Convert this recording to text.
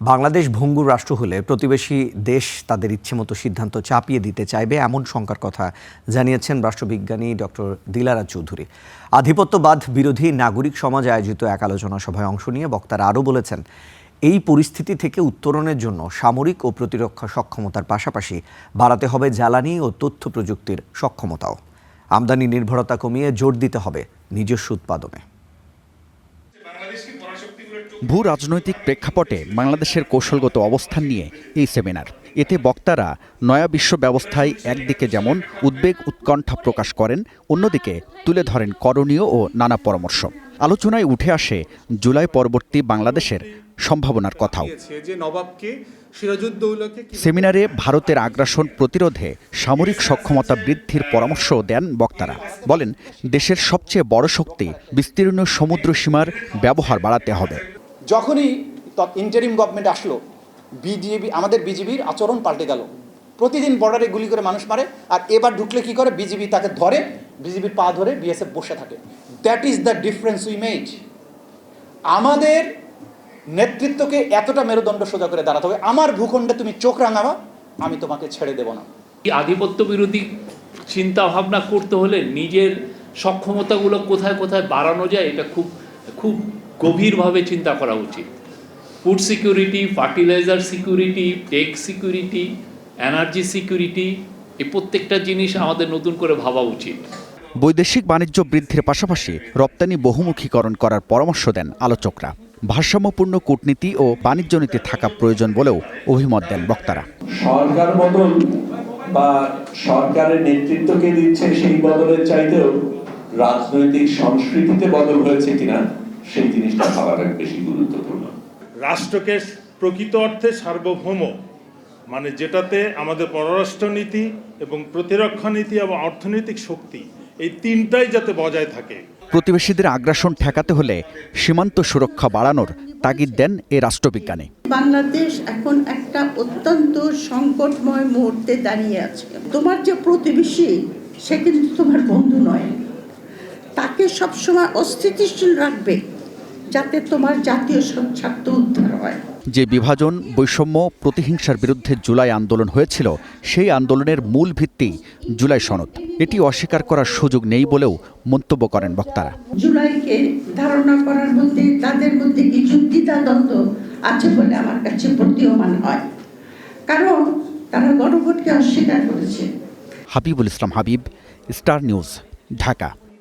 বাংলাদেশ ভঙ্গুর রাষ্ট্র হলে প্রতিবেশী দেশ তাদের ইচ্ছেমতো সিদ্ধান্ত চাপিয়ে দিতে চাইবে এমন শঙ্কার কথা জানিয়েছেন রাষ্ট্রবিজ্ঞানী ডক্টর দিলারা চৌধুরী। আধিপত্যবাদ বিরোধী নাগরিক সমাজ আয়োজিত এক আলোচনা সভায় অংশ নিয়ে বক্তারা আরও বলেছেন, এই পরিস্থিতি থেকে উত্তরণের জন্য সামরিক ও প্রতিরক্ষা সক্ষমতার পাশাপাশি বাড়াতে হবে জ্বালানি ও তথ্য প্রযুক্তির সক্ষমতাও। আমদানি নির্ভরতা কমিয়ে জোর দিতে হবে নিজস্ব উৎপাদনে। ভূ রাজনৈতিক প্রেক্ষাপটে বাংলাদেশের কৌশলগত অবস্থান নিয়ে এই সেমিনার। এতে বক্তারা নয়া বিশ্ব ব্যবস্থায় একদিকে যেমন উদ্বেগ উৎকণ্ঠা প্রকাশ করেন, অন্যদিকে তুলে ধরেন করণীয় ও নানা পরামর্শ। আলোচনায় উঠে আসে জুলাই পরবর্তী বাংলাদেশের সম্ভাবনার কথাও। সেমিনারে ভারতের আগ্রাসন প্রতিরোধে সামরিক সক্ষমতা বৃদ্ধির পরামর্শ দেন বক্তারা। বলেন, দেশের সবচেয়ে বড় শক্তি বিস্তীর্ণ সমুদ্র সীমার ব্যবহার বাড়াতে হবে। যখনই ইন্টারিম গভর্নমেন্ট আসলো, আমাদের বিজিবির আচরণ পাল্টে গেল। প্রতিদিন বর্ডারে গুলি করে মানুষ মারে, আর এবার ঢুকলে কি করে, বিজিবি তাকে ধরে, বিজিবির পা ধরে বিএসএফ বসে থাকে। That is the difference we made. আমাদের নেতৃত্বকে এতটা মেরুদণ্ড সোজা করে দাঁড়াতে হবে, আমার ভূখণ্ডে তুমি চোখ রাঙাবা, আমি তোমাকে ছেড়ে দেব না। আধিপত্য বিরোধী চিন্তা ভাবনা করতে হলে নিজের সক্ষমতাগুলো কোথায় কোথায় বাড়ানো যায়, এটা খুব গভীরভাবে চিন্তা করা উচিত। Food security, fertiliser security, tech security, energy security, এই প্রত্যেকটা জিনিস আমাদের নতুন করে ভাবা উচিত। বৈদেশিক বাণিজ্য বৃদ্ধির পাশাপাশি রপ্তানি বহুমুখীকরণ করার পরামর্শ দেন আলোচকরা। ভারসাম্যপূর্ণ কূটনীতি ও বাণিজ্য নীতি থাকা প্রয়োজন বলেও অভিমত দেন বক্তারা। সরকার বদল বা সরকারের নেতৃত্বকে দিচ্ছে সেই বদলের চাইতেও রাজনৈতিক সংস্কৃতিতে বদল হয়েছে কিনা সেই জিনিসটা ভাবাটা বেশি গুরুত্বপূর্ণ। রাষ্ট্রকে প্রকৃত অর্থে সার্বভৌম, মানে যেটাতে আমাদের পররাষ্ট্রনীতি এবং প্রতিরক্ষা নীতি এবং অর্থনৈতিক শক্তি, এই তিনটাই যাতে বজায় থাকে। প্রতিবেশীদের আগ্রাসন ঠেকাতে হলে সীমান্ত সুরক্ষা বাড়ানোর তাগিদ দেন এ রাষ্ট্রবিজ্ঞানী। বাংলাদেশ এখন একটা অত্যন্ত সংকটময় মুহূর্তে দাঁড়িয়ে আছে। তোমার যে প্রতিবেশী, সে কিন্তু তোমার বন্ধু নয়। তাকে সবসময় অস্থিতিশীল রাখবে, যাতে তোমার জাতীয় স্বার্থ উদ্ধার হয়। যে বিভাজন, বৈষম্য, প্রতিহিংসার বিরুদ্ধে জুলাই আন্দোলন হয়েছিল, সেই আন্দোলনের মূল ভিত্তি জুলাই সনদ। এটি অস্বীকার করার সুযোগ নেই বলেও মন্তব্য করেন বক্তারা। জুলাইকে ধারণা করার মধ্যে তাদের মধ্যে কিছু দ্বিধাদ্বন্দ্ব আছে বলে আমার কাছে প্রতীয়মান হয়, কারণ তারা গণভোটকে অস্বীকার করেছে। হাবিবুল ইসলাম হাবিব, স্টার নিউজ, ঢাকা।